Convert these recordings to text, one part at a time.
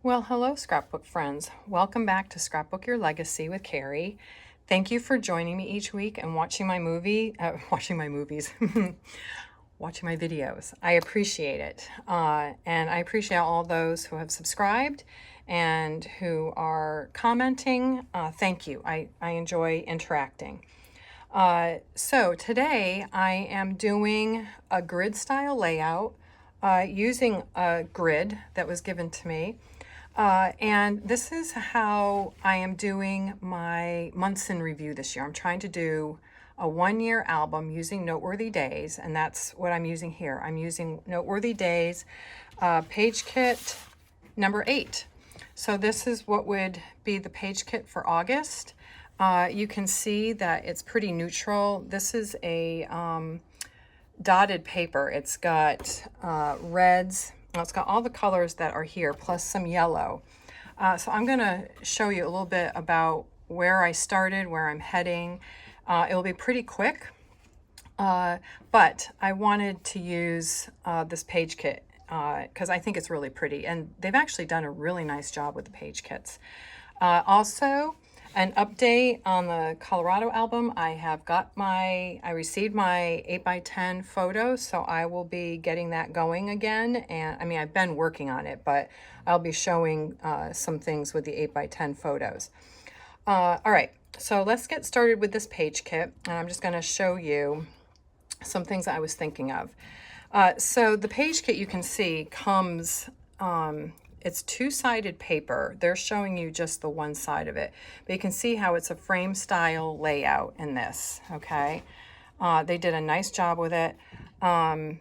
Well, hello, scrapbook friends. Welcome back to Scrapbook Your Legacy with Carrie. Thank you for joining me each week and watching my watching my movies, watching my videos. I appreciate it. And I appreciate all those who have subscribed and who are commenting. Thank you. I enjoy interacting. So today I am doing a grid style layout using a grid that was given to me. And this is how I am doing my months in review this year. I'm trying to do a 1-year album using Noteworthy Days, and that's what I'm using here. I'm using Noteworthy Days page kit number 8. So this is what would be the page kit for August. You can see that it's pretty neutral. This is a dotted paper. It's got reds. Well, it's got all the colors that are here, plus some yellow. So I'm going to show you a little bit about where I started, where I'm heading. It'll be pretty quick, but I wanted to use this page kit because I think it's really pretty, and they've actually done a really nice job with the page kits. Also, an update on the Colorado album. I received my 8x10 photos, so I will be getting that going again. And I mean, I've been working on it, but I'll be showing some things with the 8x10 photos. All right, so let's get started with this page kit. And I'm just gonna show you some things that I was thinking of. So the page kit, you can see, comes, it's two-sided paper. They're showing you just the one side of it. But you can see how it's a frame style layout in this, okay? They did a nice job with it. And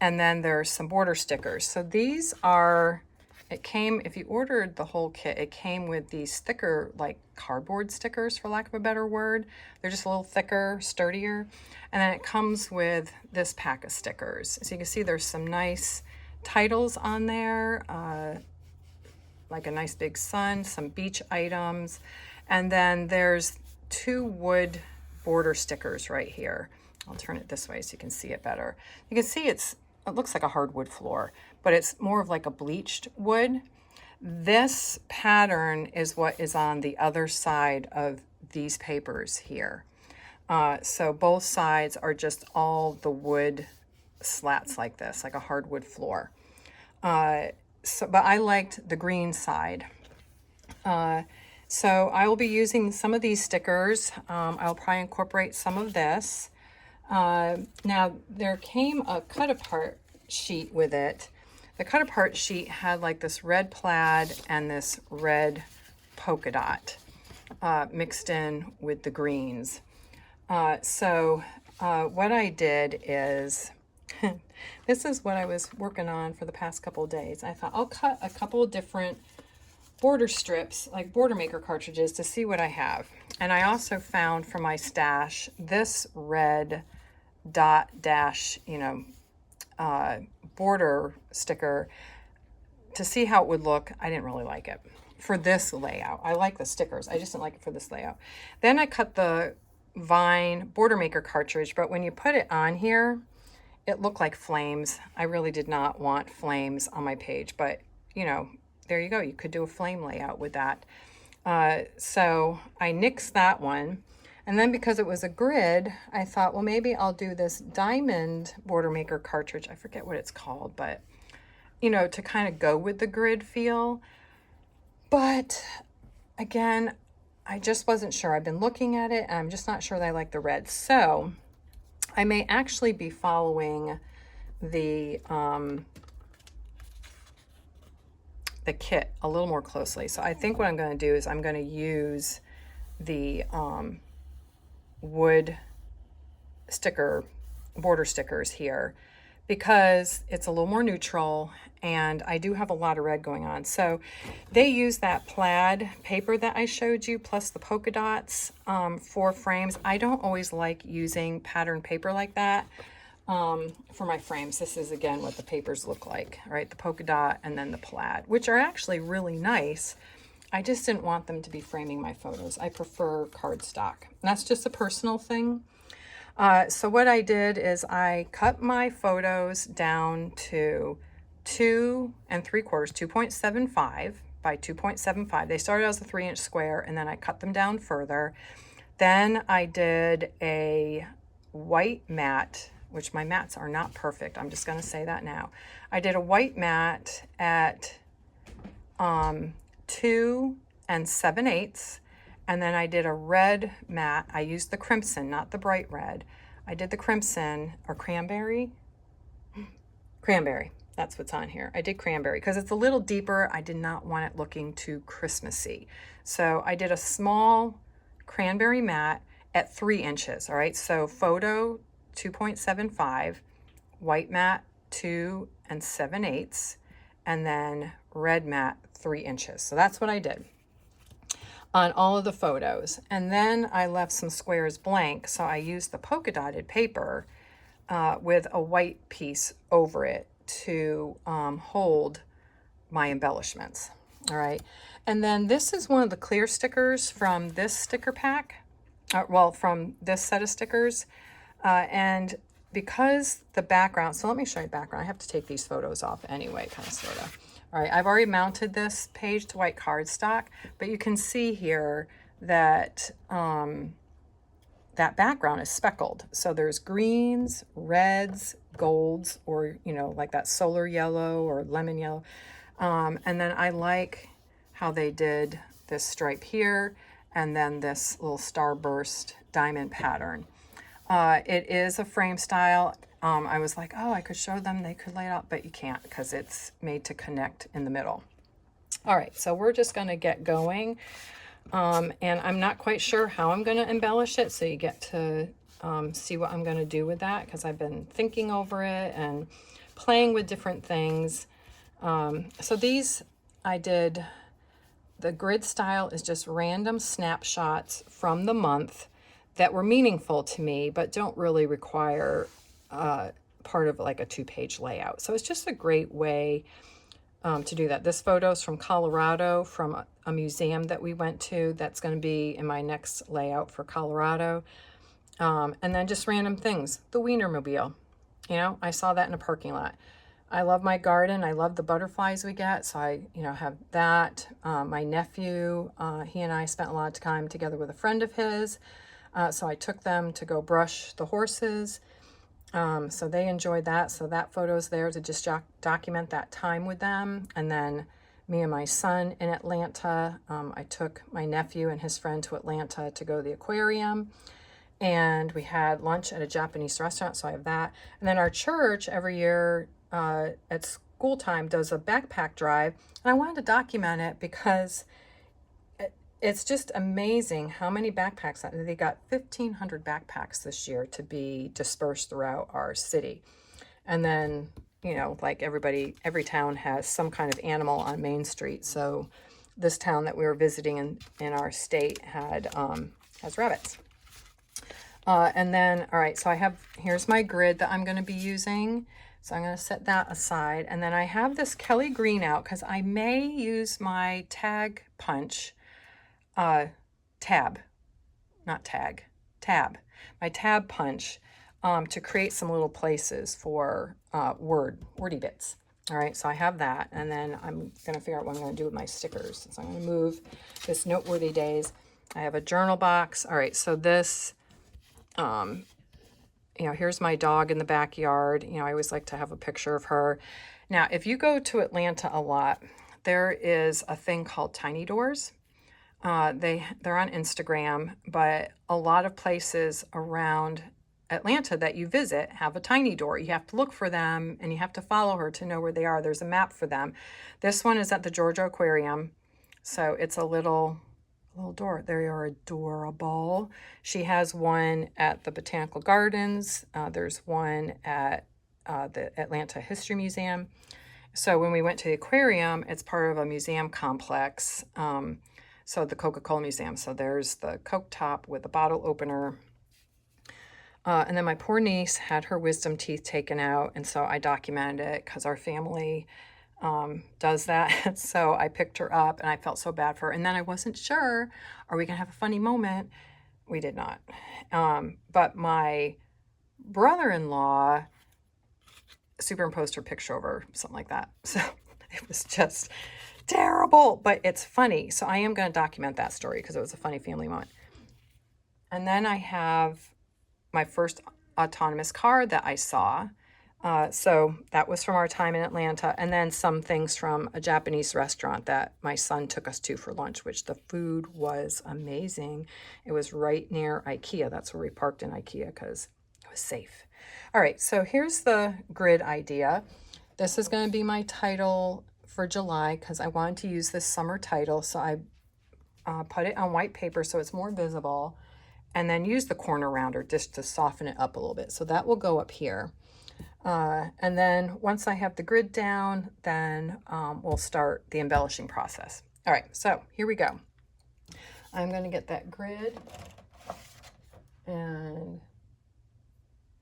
then there's some border stickers. So these are, it came, if you ordered the whole kit, it came with these thicker, like cardboard stickers, for lack of a better word. They're just a little thicker, sturdier. And then it comes with this pack of stickers. So you can see there's some nice titles on there, like a nice big sun, some beach items, and then there's 2 wood border stickers right here. I'll turn it this way so you can see it better. You can see it looks like a hardwood floor, but it's more of like a bleached wood. This pattern is what is on the other side of these papers here. So both sides are just all the wood slats like this, like a hardwood floor. But I liked the green side. So I will be using some of these stickers. I'll probably incorporate some of this. Now, there came a cut-apart sheet with it. The cut-apart sheet had like this red plaid and this red polka dot mixed in with the greens. So what I did is... This is what I was working on for the past couple of days. I thought I'll cut a couple of different border strips, like border maker cartridges, to see what I have. And I also found for my stash this red dot dash, border sticker to see how it would look. I didn't really like it for this layout. I like the stickers. I just didn't like it for this layout. Then I cut the Vine border maker cartridge, but when you put it on here, it looked like flames. I really did not want flames on my page, but there you go. You could do a flame layout with that. So I nixed that one. And then because it was a grid, I thought, well, maybe I'll do this diamond border maker cartridge. I forget what it's called, but to kind of go with the grid feel. But again, I just wasn't sure. I've been looking at it and I'm just not sure that I like the red. So I may actually be following the kit a little more closely. So I think what I'm going to do is I'm going to use the wood border stickers here because it's a little more neutral and I do have a lot of red going on. So they use that plaid paper that I showed you plus the polka dots for frames. I don't always like using patterned paper like that for my frames. This is again what the papers look like, right? The polka dot and then the plaid, which are actually really nice. I just didn't want them to be framing my photos. I prefer cardstock. And that's just a personal thing. So what I did is I cut my photos down to 2 3/4, 2.75. by 2.75. They started as a 3-inch square, and then I cut them down further. Then I did a white mat, which my mats are not perfect. I'm just going to say that now. I did a white mat at 2 7/8, and then I did a red mat. I used the crimson, not the bright red. I did the crimson or cranberry. Cranberry, that's what's on here. I did cranberry because it's a little deeper. I did not want it looking too Christmassy. So I did a small cranberry mat at 3 inches, all right? So photo 2.75, white mat 2 7/8, and then red mat 3 inches. So that's what I did on all of the photos. And then I left some squares blank, so I used the polka dotted paper with a white piece over it to hold my embellishments. All right. And then this is one of the clear stickers from this sticker pack. From this set of stickers. And because the background, so let me show you the background. I have to take these photos off anyway, kind of, sort of. All right, I've already mounted this page to white cardstock, but you can see here that that background is speckled. So there's greens, reds, golds, or, you know, like that solar yellow or lemon yellow. And then I like how they did this stripe here and then this little starburst diamond pattern. It is a frame style. I was like, oh, I could show them, they could lay it out, but you can't because it's made to connect in the middle. All right, so we're just going to get going. And I'm not quite sure how I'm going to embellish it, so you get to see what I'm going to do with that because I've been thinking over it and playing with different things. So these I did, the grid style is just random snapshots from the month that were meaningful to me, but don't really require part of like a 2-page layout. So it's just a great way to do that. This photo's from Colorado, from a museum that we went to. That's going to be in my next layout for Colorado. And then just random things. The Wienermobile. You know, I saw that in a parking lot. I love my garden. I love the butterflies we get. So I, you know, have that. My nephew, he and I spent a lot of time together with a friend of his. So I took them to go brush the horses. So they enjoyed that. So that photo's there to just document that time with them. And then me and my son in Atlanta. I took my nephew and his friend to Atlanta to go to the aquarium. And we had lunch at a Japanese restaurant. So I have that. And then our church every year at school time does a backpack drive. And I wanted to document it because it's just amazing how many backpacks. They got 1,500 backpacks this year to be dispersed throughout our city. And then, you know, like every town has some kind of animal on Main Street. So this town that we were visiting in our state has rabbits. And then, all right, so here's my grid that I'm going to be using. So I'm going to set that aside. And then I have this Kelly Green out because I may use my tag punch, my tab punch to create some little places for wordy bits. All right, so I have that. And then I'm going to figure out what I'm going to do with my stickers. So I'm going to move this Noteworthy Days. I have a journal box. All right, so this... you know, here's my dog in the backyard. You know, I always like to have a picture of her. Now, if you go to Atlanta a lot, there is a thing called Tiny Doors. They're on Instagram, but a lot of places around Atlanta that you visit have a tiny door. You have to look for them and you have to follow her to know where they are. There's a map for them. This one is at the Georgia Aquarium. So it's a little door. They are adorable. She has one at the Botanical Gardens. There's one at the Atlanta History Museum. So when we went to the aquarium, it's part of a museum complex. So the Coca-Cola Museum. So there's the Coke top with the bottle opener. And then my poor niece had her wisdom teeth taken out. And so I documented it because our family does that. So I picked her up and I felt so bad for her. And then I wasn't sure, are we going to have a funny moment? We did not. But my brother-in-law superimposed her picture over, something like that. So it was just Terrible, but it's funny. So I am going to document that story because it was a funny family moment. And then I have my first autonomous car that I saw. So that was from our time in Atlanta. And then some things from a Japanese restaurant that my son took us to for lunch, which the food was amazing. It was right near IKEA. That's where we parked in IKEA because it was safe. All right, so here's the grid idea. This is going to be my title for July because I wanted to use this summer title. So I put it on white paper so it's more visible, and then use the corner rounder just to soften it up a little bit. So that will go up here. And then once I have the grid down, then we'll start the embellishing process. All right, so here we go. I'm going to get that grid, and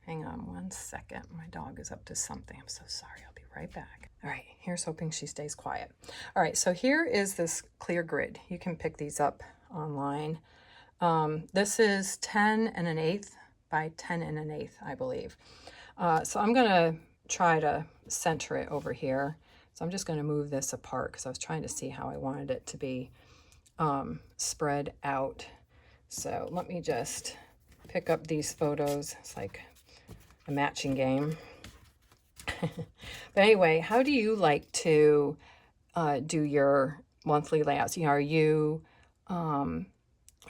hang on one second. My dog is up to something. I'm so sorry. I'll be right back. All right, here's hoping she stays quiet. All right, so here is this clear grid. You can pick these up online. This is 10 and an eighth by 10 and an eighth, I believe. So I'm going to try to center it over here. So I'm just going to move this apart because I was trying to see how I wanted it to be spread out. So let me just pick up these photos. It's like a matching game. But anyway, how do you like to do your monthly layouts? You know,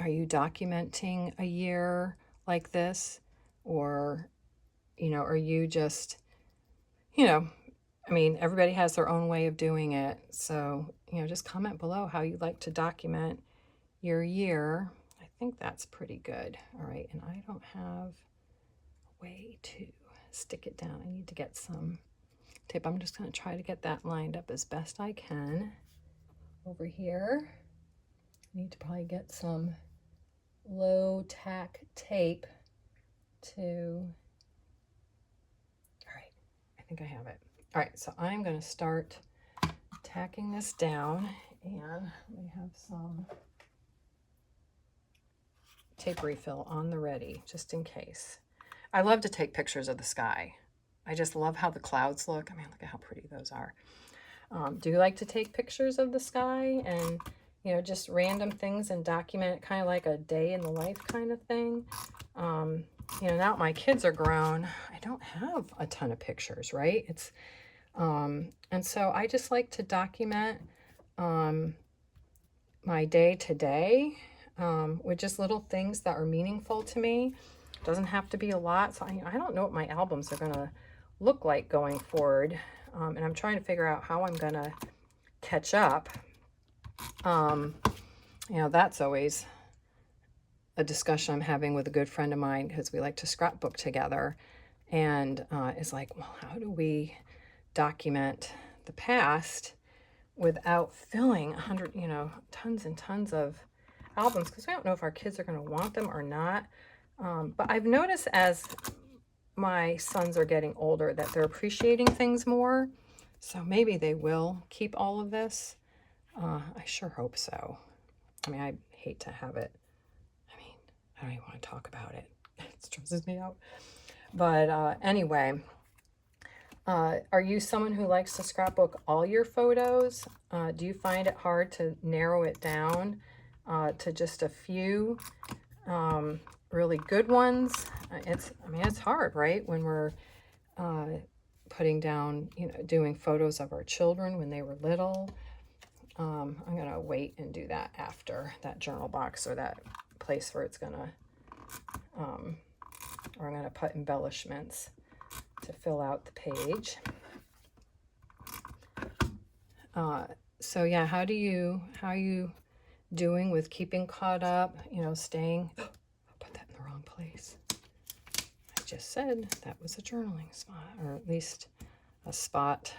are you documenting a year like this? Or, you know, are you just, you know, I mean, everybody has their own way of doing it. So, you know, just comment below how you like to document your year. I think that's pretty good. All right, and I don't have a way to stick it down. I need to get some tape. I'm just going to try to get that lined up as best I can over here. I need to probably get some low tack tape to, all right, I think I have it. All right, so I'm going to start tacking this down, and we have some tape refill on the ready, just in case. I love to take pictures of the sky. I just love how the clouds look. I mean, look at how pretty those are. Do you like to take pictures of the sky and, you know, just random things and document it, kind of like a day in the life kind of thing? You know, now that my kids are grown, I don't have a ton of pictures, right? It's, and so I just like to document my day to day with just little things that are meaningful to me. Doesn't have to be a lot. So I don't know what my albums are going to look like going forward. And I'm trying to figure out how I'm going to catch up. You know, that's always a discussion I'm having with a good friend of mine because we like to scrapbook together. And it's like, well, how do we document the past without filling 100, you know, tons and tons of albums? Because we don't know if our kids are going to want them or not. But I've noticed as my sons are getting older that they're appreciating things more. So maybe they will keep all of this. I sure hope so. I mean, I hate to have it. I mean, I don't even want to talk about it. It stresses me out. But anyway, are you someone who likes to scrapbook all your photos? Do you find it hard to narrow it down to just a few really good ones? I mean, it's hard, right? When we're putting down, you know, doing photos of our children when they were little. I'm going to wait and do that after that journal box or that place where it's going to, or I'm going to put embellishments to fill out the page. So yeah, how are you doing with keeping caught up, you know, staying, I put that in the wrong place. I just said that was a journaling spot, or at least a spot.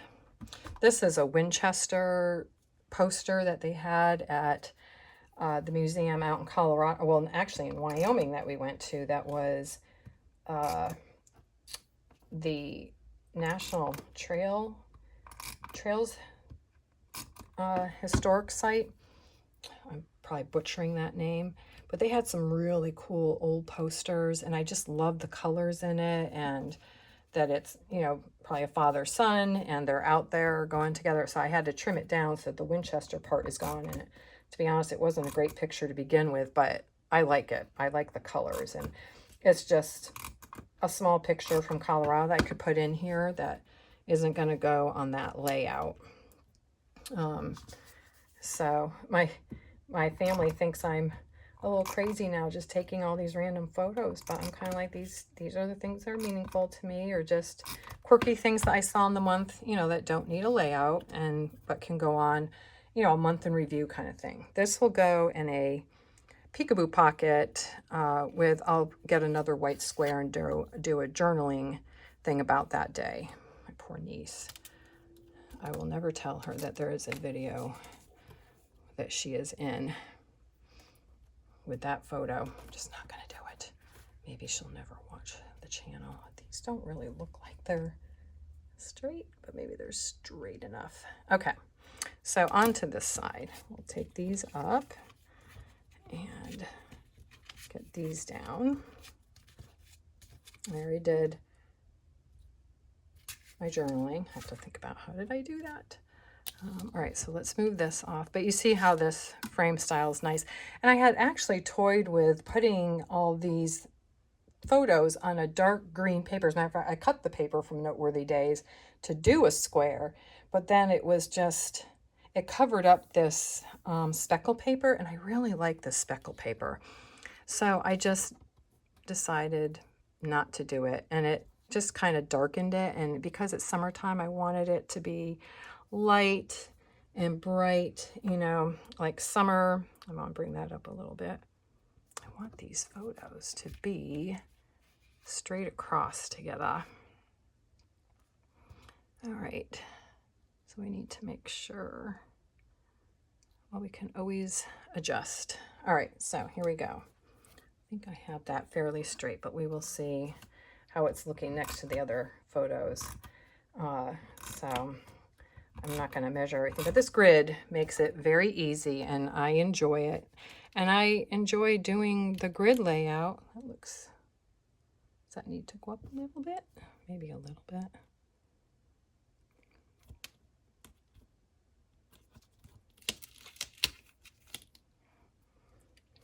This is a Winchester poster that they had at the museum out in Colorado, well, actually in Wyoming that we went to. That was the National Trails historic site. I'm probably butchering that name, but they had some really cool old posters, and I just love the colors in it, and that it's, you know, probably a father-son, and they're out there going together. So I had to trim it down so that the Winchester part is gone. And to be honest, it wasn't a great picture to begin with, but I like it. I like the colors, and it's just a small picture from Colorado that I could put in here that isn't going to go on that layout. So my family thinks I'm a little crazy now just taking all these random photos, but I'm kind of like, these are the things that are meaningful to me, or just quirky things that I saw in the month, you know, that don't need a layout but can go on, you know, a month in review kind of thing. This will go in a peekaboo pocket I'll get another white square and do a journaling thing about that day. My poor niece. I will never tell her that there is a video that she is in with that photo. I'm just not going to do it. Maybe she'll never watch the channel. These don't really look like they're straight, but maybe they're straight enough. Okay, so onto this side. We'll take these up and get these down. I already did my journaling. I have to think about, how did I do that? All right, so let's move this off. But you see how this frame style is nice. And I had actually toyed with putting all these photos on a dark green paper. As a matter of fact, I cut the paper from Noteworthy Days to do a square, but then it was just, it covered up this speckle paper, and I really like this speckle paper. So I just decided not to do it, and it just kind of darkened it. And because it's summertime, I wanted it to be light and bright, you know, like summer. I'm gonna bring that up a little bit. I want these photos to be straight across together. All right, so we need to make sure, well, we can always adjust. All right, so here we go. I think I have that fairly straight, but we will see how it's looking next to the other photos. So I'm not going to measure everything, but this grid makes it very easy, and I enjoy it. And I enjoy doing the grid layout. That looks, does that need to go up a little bit? Maybe a little bit.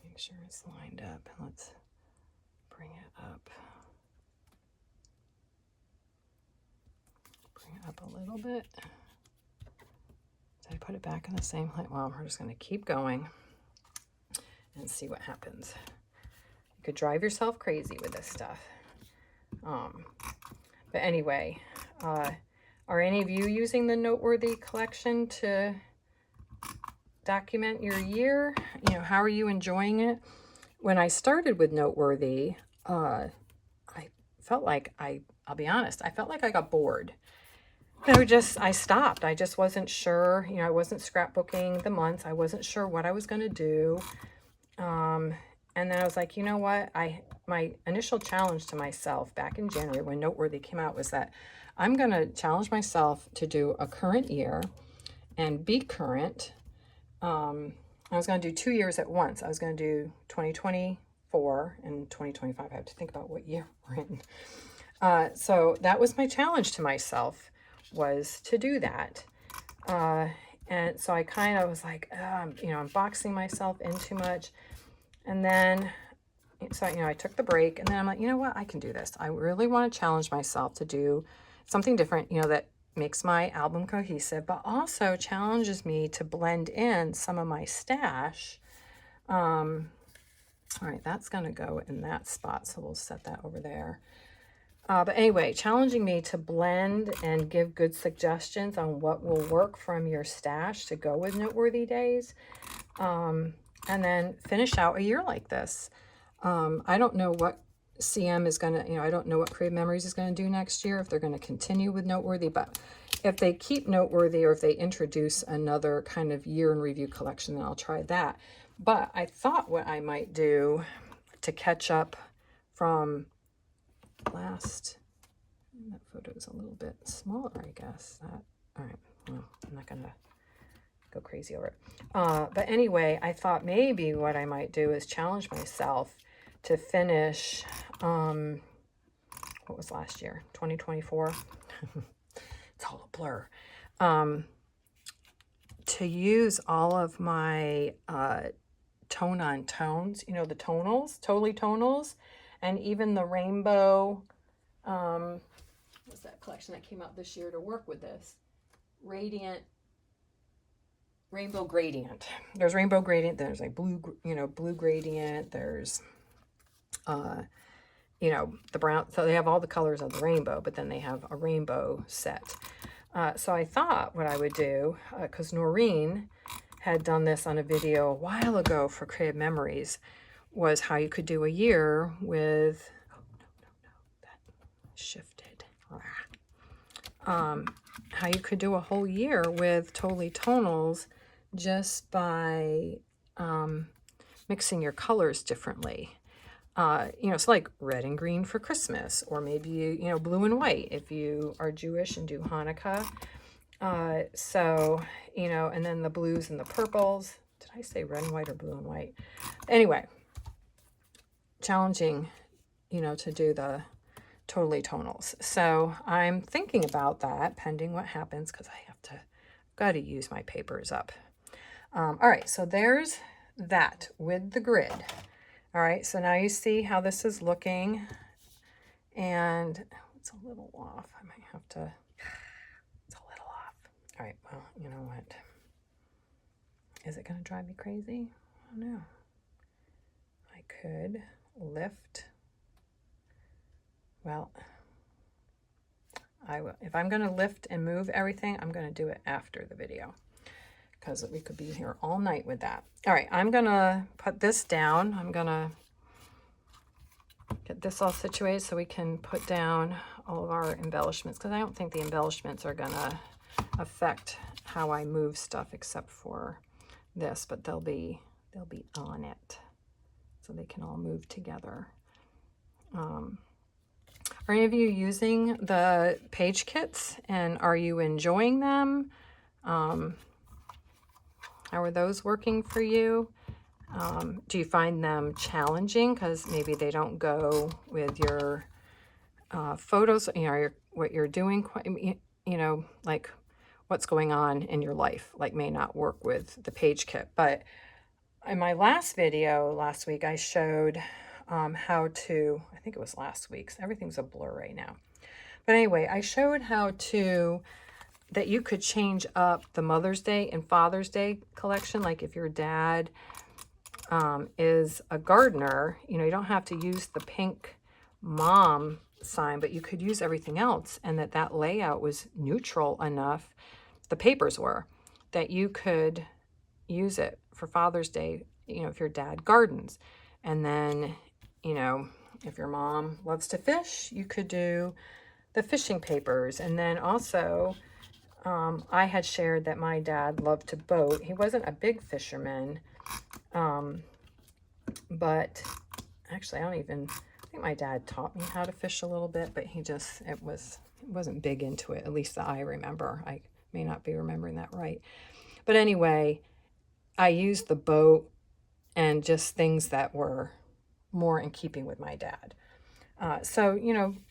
Make sure it's lined up. Let's bring it up. Bring it up a little bit. Did I put it back in the same height? Well, we're just going to keep going and see what happens. You could drive yourself crazy with this stuff. But anyway, are any of you using the Noteworthy collection to document your year? You know, how are you enjoying it? When I started with Noteworthy, I felt like, I'll be honest, I felt like I got bored. You know, I stopped. I just wasn't sure. You know, I wasn't scrapbooking the months. I wasn't sure what I was going to do. And then I was like, you know what? My initial challenge to myself back in January when Noteworthy came out was that I'm going to challenge myself to do a current year and be current. I was going to do 2 years at once. I was going to do 2024 and 2025. I have to think about what year we're in. So that was my challenge to myself, was to do that. And so I kind of was like, you know, I'm boxing myself in too much. And then, so, you know, I took the break, and then I'm like, you know what, I can do this. I really want to challenge myself to do something different, you know, that makes my album cohesive, but also challenges me to blend in some of my stash. All right, that's going to go in that spot, so we'll set that over there. But anyway, challenging me to blend and give good suggestions on what will work from your stash to go with Noteworthy Days. And then finish out a year like this. I don't know what CM is going to, you know, I don't know what Creative Memories is going to do next year, if they're going to continue with Noteworthy, but if they keep Noteworthy, or if they introduce another kind of year in review collection, then I'll try that. But I thought what I might do to catch up from last, that photo is a little bit smaller, I guess. All right, well, I'm not going to go crazy over it. But anyway, I thought maybe what I might do is challenge myself to finish what was last year? 2024. It's all a blur. To use all of my tone on tones, you know, the tonals, totally tonals, and even the rainbow, what's that collection that came out this year to work with this? Rainbow gradient. There's rainbow gradient, there's like blue, blue gradient, there's, the brown, so they have all the colors of the rainbow, but then they have a rainbow set. So I thought what I would do, because Noreen had done this on a video a while ago for Creative Memories, was how you could do a year with, oh, no, that shifted. How you could do a whole year with Totally Tonals just by mixing your colors differently. It's like red and green for Christmas, or maybe, blue and white if you are Jewish and do Hanukkah. And then the blues and the purples. Did I say red and white or blue and white? Anyway, challenging, to do the Totally Tonals. So I'm thinking about that pending what happens, because got to use my papers up. All right, so there's that with the grid. All right, so now you see how this is looking, and it's a little off. I might have to, it's a little off. All right, well, you know what? Is it going to drive me crazy? I don't know. I could lift. Well, I will. If I'm going to lift and move everything, I'm going to do it after the video, because we could be here all night with that. All right, I'm going to put this down. I'm going to get this all situated so we can put down all of our embellishments, because I don't think the embellishments are going to affect how I move stuff except for this, but they'll be on it, so they can all move together. Are any of you using the page kits, and are you enjoying them? How are those working for you? Do you find them challenging because maybe they don't go with your photos, what you're doing, like what's going on in your life, like may not work with the page kit. But in my last video last week, I showed how to, I think it was last week's, everything's a blur right now. But anyway, I showed that you could change up the Mother's Day and Father's Day collection. Like if your dad is a gardener, you don't have to use the pink mom sign, but you could use everything else, and that layout was neutral enough, the papers were, that you could use it for Father's Day, if your dad gardens. And then, if your mom loves to fish, you could do the fishing papers. And then also, I had shared that my dad loved to boat. He wasn't a big fisherman, but actually I think my dad taught me how to fish a little bit, but he wasn't big into it, at least that I remember. I may not be remembering that right. But anyway, I used the boat and just things that were more in keeping with my dad. So,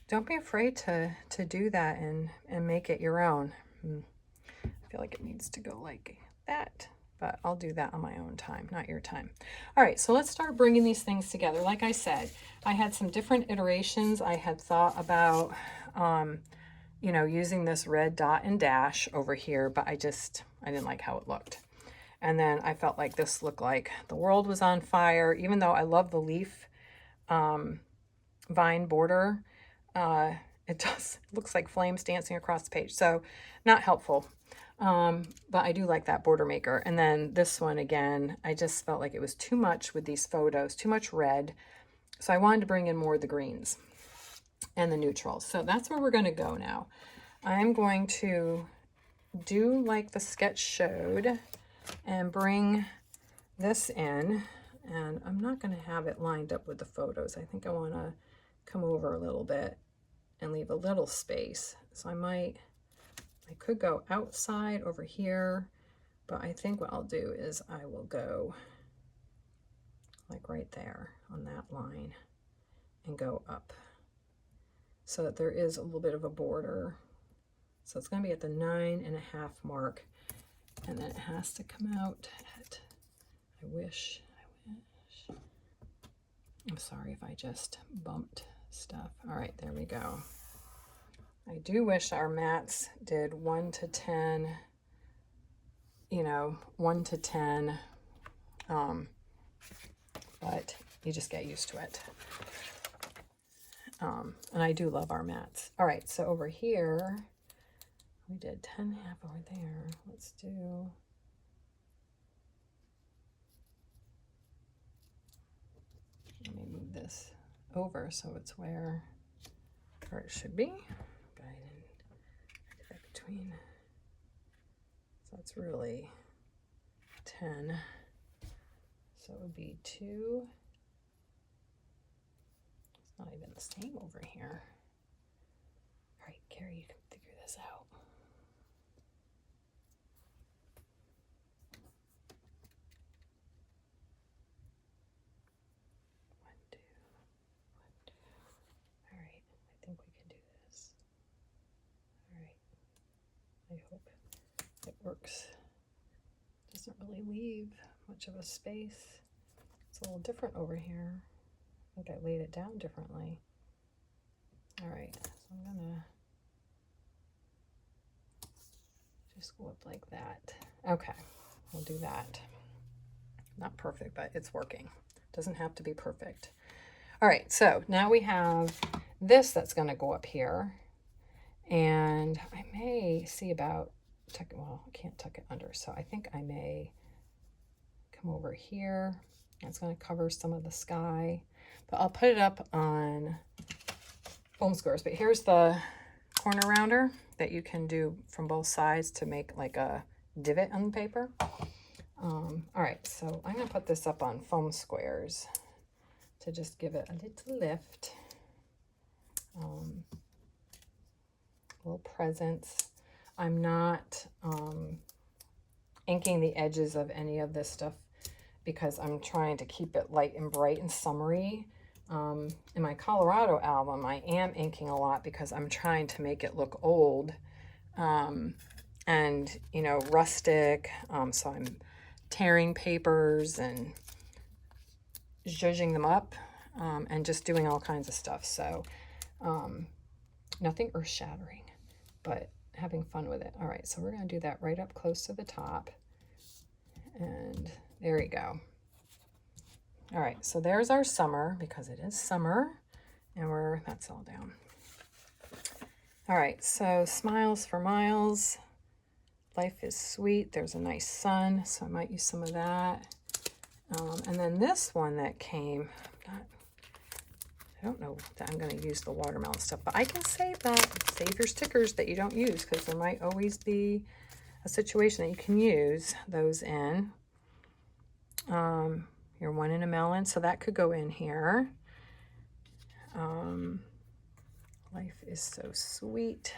don't be afraid to do that and make it your own. I feel like it needs to go like that, but I'll do that on my own time, not your time. All right, so let's start bringing these things together. Like I said, I had some different iterations. I had thought about, using this red dot and dash over here, but I didn't like how it looked. And then I felt like this looked like the world was on fire, even though I love the leaf vine border. It looks like flames dancing across the page. So not helpful. But I do like that border maker. And then this one, again, I just felt like it was too much with these photos, too much red. So I wanted to bring in more of the greens and the neutrals. So that's where we're going to go now. I'm going to do like the sketch showed and bring this in. And I'm not going to have it lined up with the photos. I think I want to come over a little bit and leave a little space. So I could go outside over here, but I think what I'll do is I will go like right there on that line and go up so that there is a little bit of a border. So it's going to be at the 9.5 mark, and then it has to come out at, I wish, I'm sorry if I just bumped stuff. All right, there we go. I do wish our mats did 1 to 10, you know, 1 to 10, but you just get used to it. And I do love our mats. All right, so over here, we did 10.5 over there. Let's do, let me move this over so it's where it should be. But I didn't do that between. So it's really 10. So it would be 2. It's not even the same over here. All right, Carrie, you can figure this out. All right, I think we can do this. All right, I hope it works. Doesn't really leave much of a space. It's a little different over here. I think I laid it down differently. All right, so I'm gonna just go up like that. Okay, we'll do that. Not perfect, but it's working. Doesn't have to be perfect. All right, so now we have this that's gonna go up here. And I may see about, well, I can't tuck it under, so I think I may come over here. It's going to cover some of the sky, but I'll put it up on foam squares. But here's the corner rounder that you can do from both sides to make like a divot on the paper. All right, so I'm going to put this up on foam squares to just give it a little lift. Little presents. I'm not inking the edges of any of this stuff because I'm trying to keep it light and bright and summery. In my Colorado album, I am inking a lot because I'm trying to make it look old and, you know, rustic. So I'm tearing papers and zhuzhing them up and just doing all kinds of stuff. So nothing earth-shattering, but having fun with it. All right, so we're going to do that right up close to the top. And there we go. All right, so there's our summer because it is summer and that's all down. All right, so smiles for miles. Life is sweet. There's a nice sun, so I might use some of that. And then this one that came, I don't know that I'm going to use the watermelon stuff, but I can save that. Save your stickers that you don't use because there might always be a situation that you can use those in. Your one in a melon, so that could go in here. Life is so sweet.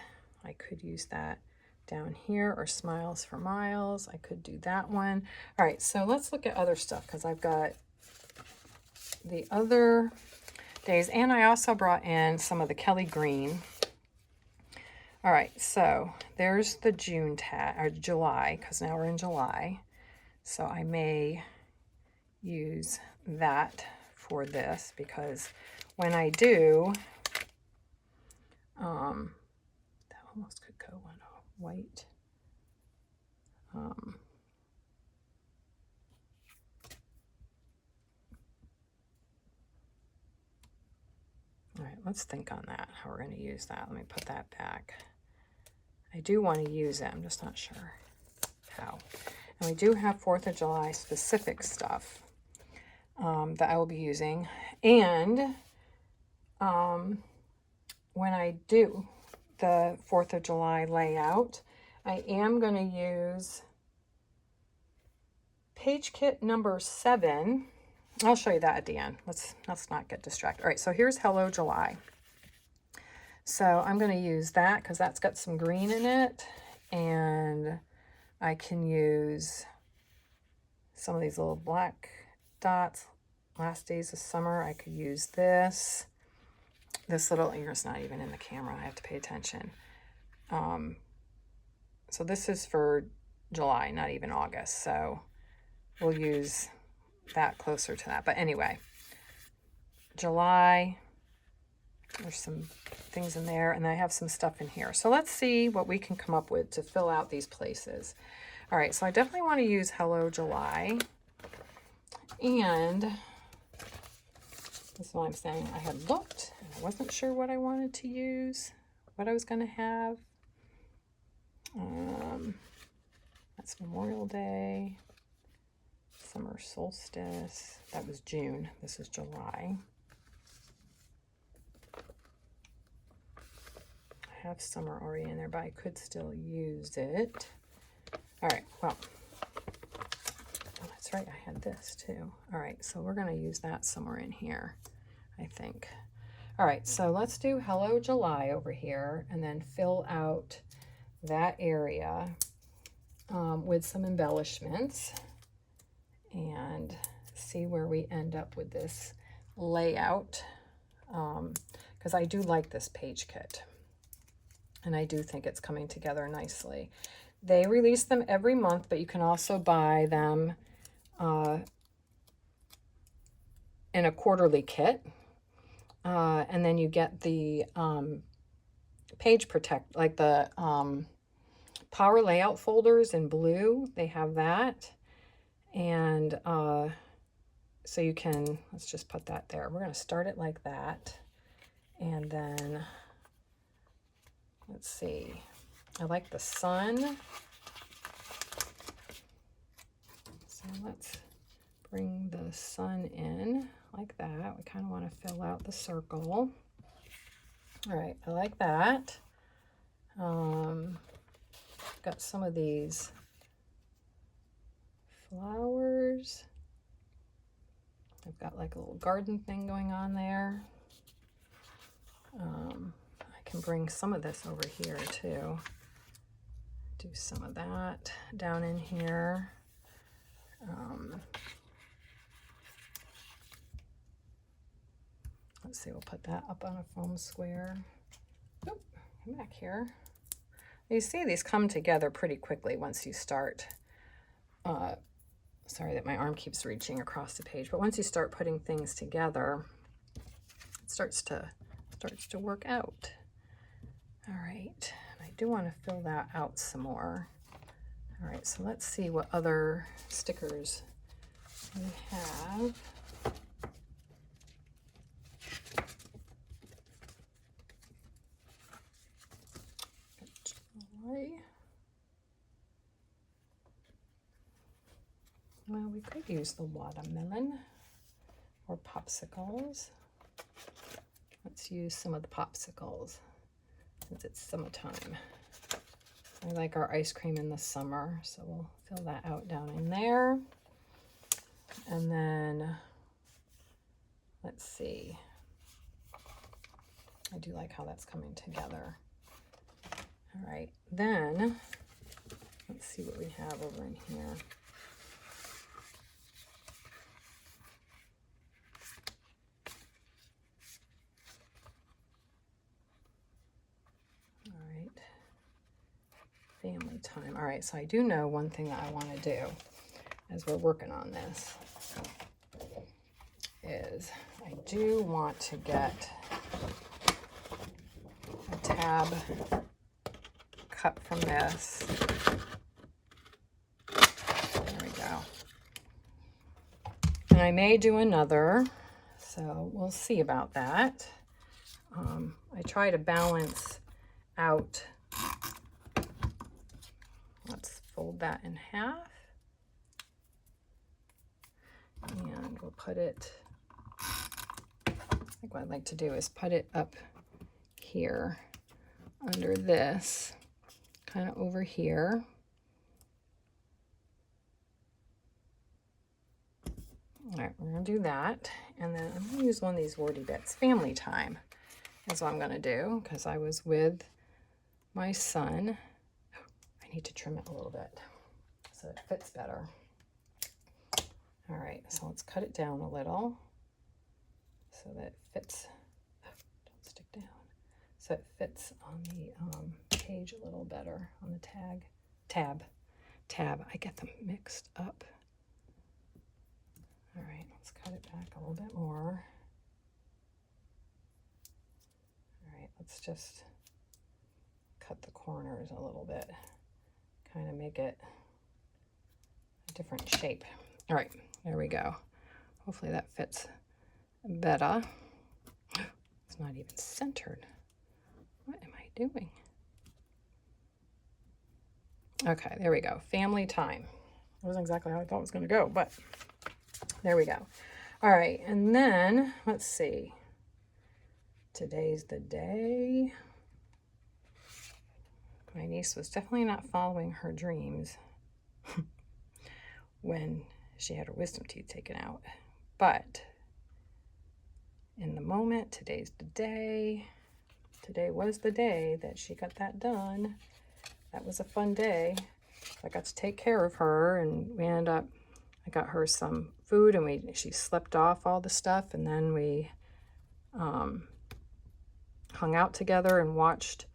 I could use that down here, or smiles for miles. I could do that one. All right, so let's look at other stuff because I've got the other days, and I also brought in some of the Kelly Green. All right, so there's the June tag, or July, because now we're in July. So I may use that for this because when I do, that almost could go on a white. All right, let's think on that, how we're going to use that. Let me put that back. I do want to use it. I'm just not sure how. And we do have 4th of July specific stuff that I will be using. And when I do the 4th of July layout, I am going to use page kit number 7. I'll show you that at the end. Let's not get distracted. All right, so here's Hello July. So I'm going to use that because that's got some green in it, and I can use some of these little black dots. Last days of summer, I could use this. This little ear's not even in the camera. I have to pay attention. So this is for July, not even August. So we'll use that closer to that. But anyway, July, there's some things in there, and I have some stuff in here. So let's see what we can come up with to fill out these places. All right, so I definitely want to use Hello July. And that's what I'm saying. I had looked, and I wasn't sure what I wanted to use, what I was going to have. That's Memorial Day, summer solstice. That was June. This is July. I have summer already in there, but I could still use it. All right, well, oh, that's right. I had this too. All right, so we're going to use that somewhere in here, I think. All right, so let's do Hello July over here and then fill out that area with some embellishments and see where we end up with this layout, because I do like this page kit and I do think it's coming together nicely. They release them every month, but you can also buy them in a quarterly kit, and then you get the page protect, like the power layout folders in blue. They have that. And so you can, let's just put that there. We're going to start it like that. And then, let's see. I like the sun. So let's bring the sun in like that. We kind of want to fill out the circle. All right, I like that. Got some of these flowers. I've got like a little garden thing going on there. I can bring some of this over here too. Do some of that down in here. Let's see, we'll put that up on a foam square. Oop, come back here. You see these come together pretty quickly once you start. Sorry that my arm keeps reaching across the page, but once you start putting things together, it starts to work out. All right, I do want to fill that out some more. All right, so let's see what other stickers we have. Well, we could use the watermelon or popsicles. Let's use some of the popsicles since it's summertime. I like our ice cream in the summer, so we'll fill that out down in there. And then, let's see. I do like how that's coming together. All right, then let's see what we have over in here. Family time. All right, so I do know one thing that I want to do as we're working on this is I do want to get a tab cut from this. There we go. And I may do another, so we'll see about that. I try to balance out. Let's fold that in half. And we'll put it, I think what I'd like to do is put it up here under this, kind of over here. All right, we're gonna do that. And then I'm gonna use one of these Wordy Bits. Family time is what I'm gonna do, because I was with my son. I need to trim it a little bit so it fits better. All right, so let's cut it down a little so that it fits. Don't so it fits on the page a little better, on the tab. I get them mixed up. All right, let's cut it back a little bit more. All right, let's just cut the corners a little bit, kind of make it a different shape. All right, there we go. Hopefully that fits better. It's not even centered. What am I doing? Okay, there we go. Family time. It wasn't exactly how I thought it was going to go, but there we go. All right, and then let's see. Today's the day. My niece was definitely not following her dreams when she had her wisdom teeth taken out. But in the moment, today's the day. Today was the day that she got that done. That was a fun day. I got to take care of her, and we ended up, I got her some food, and she slept off all the stuff, and then we hung out together and watched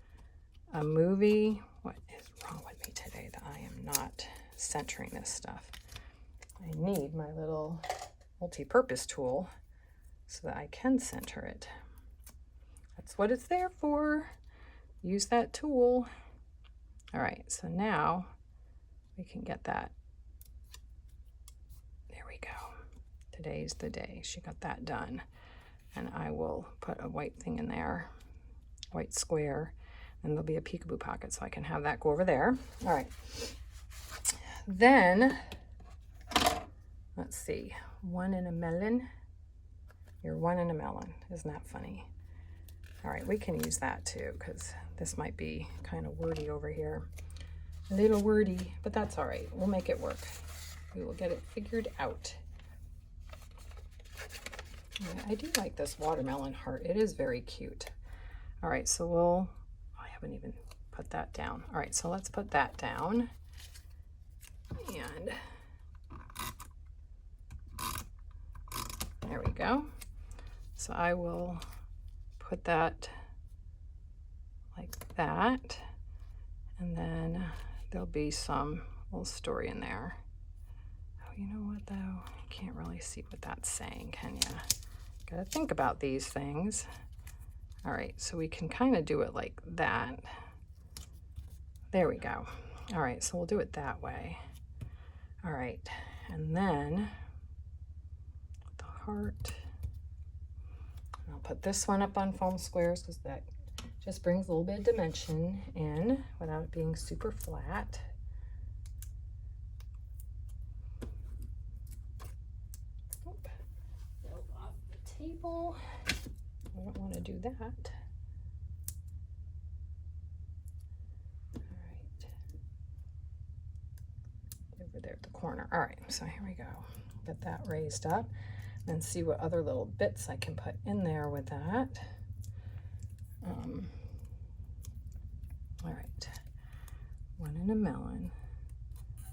a movie. What is wrong with me today that I am not centering this stuff? I need my little multi-purpose tool so that I can center it. That's what it's there for. Use that tool. All right, so now we can get that. There we go. Today's the day. She got that done. And I will put a white thing in there, white square, and there'll be a peekaboo pocket, so I can have that go over there. All right. Then, let's see, 1 in a melon. You're 1 in a melon. Isn't that funny? All right, we can use that too, because this might be kind of wordy over here. A little wordy, but that's all right. We'll make it work. We will get it figured out. I do like this watermelon heart. It is very cute. All right, so I haven't even put that down. All right, so let's put that down. And there we go. So I will put that like that. And then there'll be some little story in there. Oh, you know what though? You can't really see what that's saying, can you? Gotta think about these things. All right, so we can kind of do it like that. There we go. All right, so we'll do it that way. All right, and then the heart. I'll put this one up on foam squares because that just brings a little bit of dimension in without it being super flat. Oop, fell off the table. I don't want to do that. All right. Over there at the corner. All right, so here we go. Get that raised up and see what other little bits I can put in there with that. All right, 1 in a melon,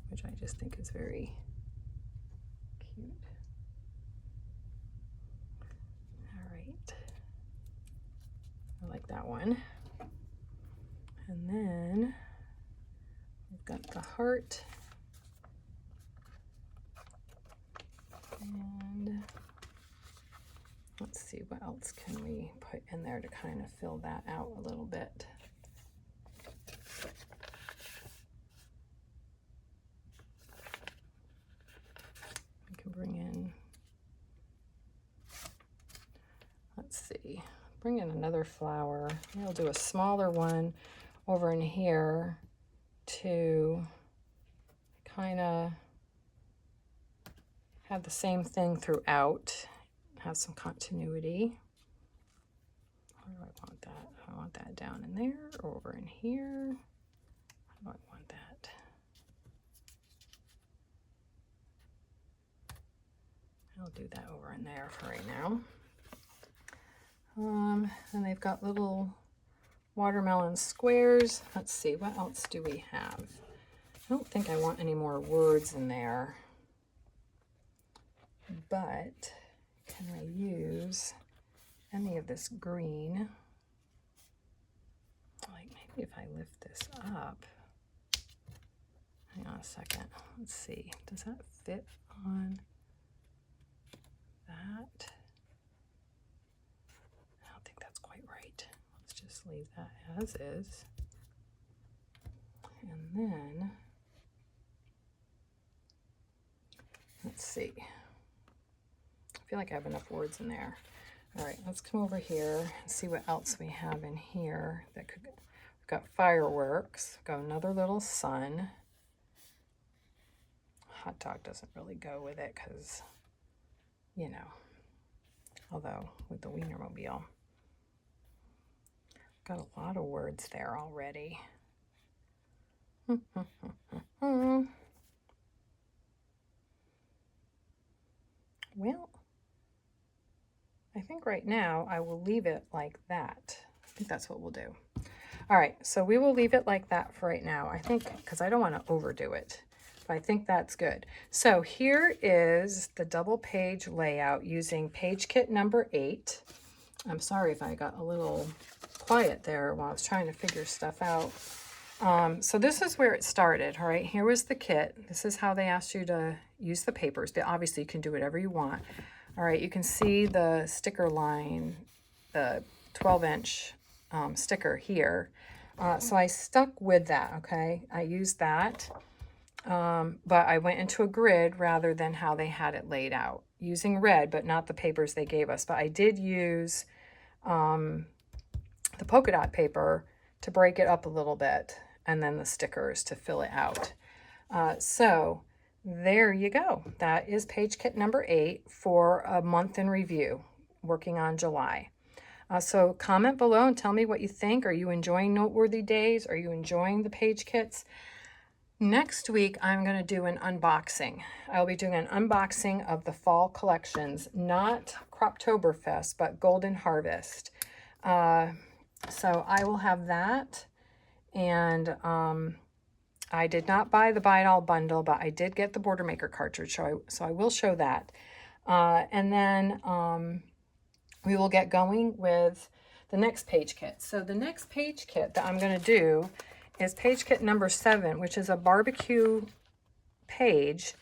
which I just think is very cute. All right, I like that one. And then we've got the heart. And let's see, what else can we put in there to kind of fill that out a little bit. We can bring in, let's see, bring in another flower. I'll do a smaller one over in here to kind of have the same thing throughout, have some continuity. Where do I want that? I want that down in there or over in here. How do I want that? I'll do that over in there for right now. And they've got little watermelon squares. Let's see, what else do we have? I don't think I want any more words in there. But can I use any of this green? like maybe if I lift this up, hang on a second, let's see, does that fit on that? I don't think that's quite right. Let's just leave that as is. And then, let's see. I feel like I have enough words in there. All right, let's come over here and see what else we have in here that could, we've got fireworks, we've got another little sun. Hot dog doesn't really go with it because, you know, although with the Wienermobile. Got a lot of words there already. Well, I think right now I will leave it like that. I think that's what we'll do. All right, so we will leave it like that for right now. I think, because I don't want to overdo it, but I think that's good. So here is the double page layout using page kit number 8. I'm sorry if I got a little quiet there while I was trying to figure stuff out. So this is where it started, all right? Here was the kit. This is how they asked you to use the papers. Obviously, you can do whatever you want. All right, you can see the sticker line, the 12-inch sticker here. So I stuck with that, okay? I used that, but I went into a grid rather than how they had it laid out. Using red, but not the papers they gave us. But I did use the polka dot paper to break it up a little bit, and then the stickers to fill it out. So there you go. That is page kit number 8 for a month in review, working on July. So comment below and tell me what you think. Are you enjoying Noteworthy Days? Are you enjoying the page kits? Next week, I'm going to do an unboxing. I'll be doing an unboxing of the fall collections, not Croptoberfest, but Golden Harvest. So I will have that. And I did not buy the Buy It All bundle, but I did get the Border Maker cartridge, so I will show that. And then we will get going with the next page kit. So the next page kit that I'm going to do is page kit number 7, which is a barbecue page,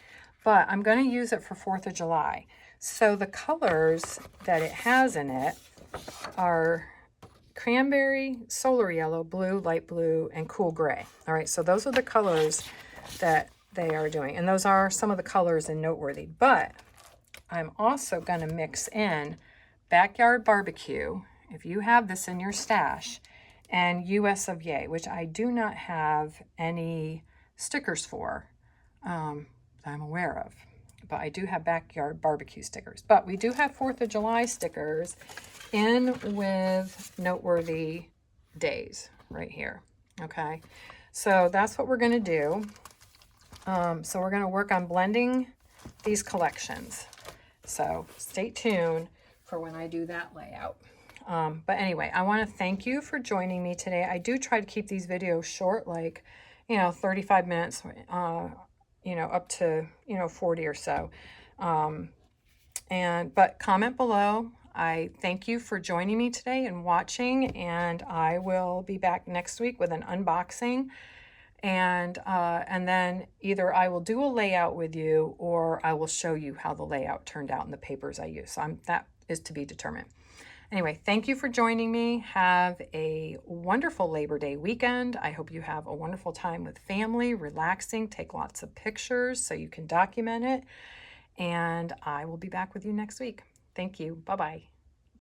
but I'm going to use it for 4th of July. So the colors that it has in it are cranberry, solar yellow, blue, light blue, and cool gray. All right, so those are the colors that they are doing. And those are some of the colors in Noteworthy. But I'm also going to mix in Backyard Barbecue, if you have this in your stash, and US of Yay, which I do not have any stickers for that I'm aware of. But I do have Backyard Barbecue stickers. But we do have 4th of July stickers in with Noteworthy Days right here. Okay, so that's what we're going to do. So we're going to work on blending these collections. So stay tuned for when I do that layout. But anyway, I want to thank you for joining me today. I do try to keep these videos short, like, 35 minutes, up to, 40 or so. But comment below. I thank you for joining me today and watching, and I will be back next week with an unboxing. And then either I will do a layout with you, or I will show you how the layout turned out in the papers I use. So that is to be determined. Anyway, thank you for joining me. Have a wonderful Labor Day weekend. I hope you have a wonderful time with family, relaxing, take lots of pictures so you can document it. And I will be back with you next week. Thank you. Bye-bye.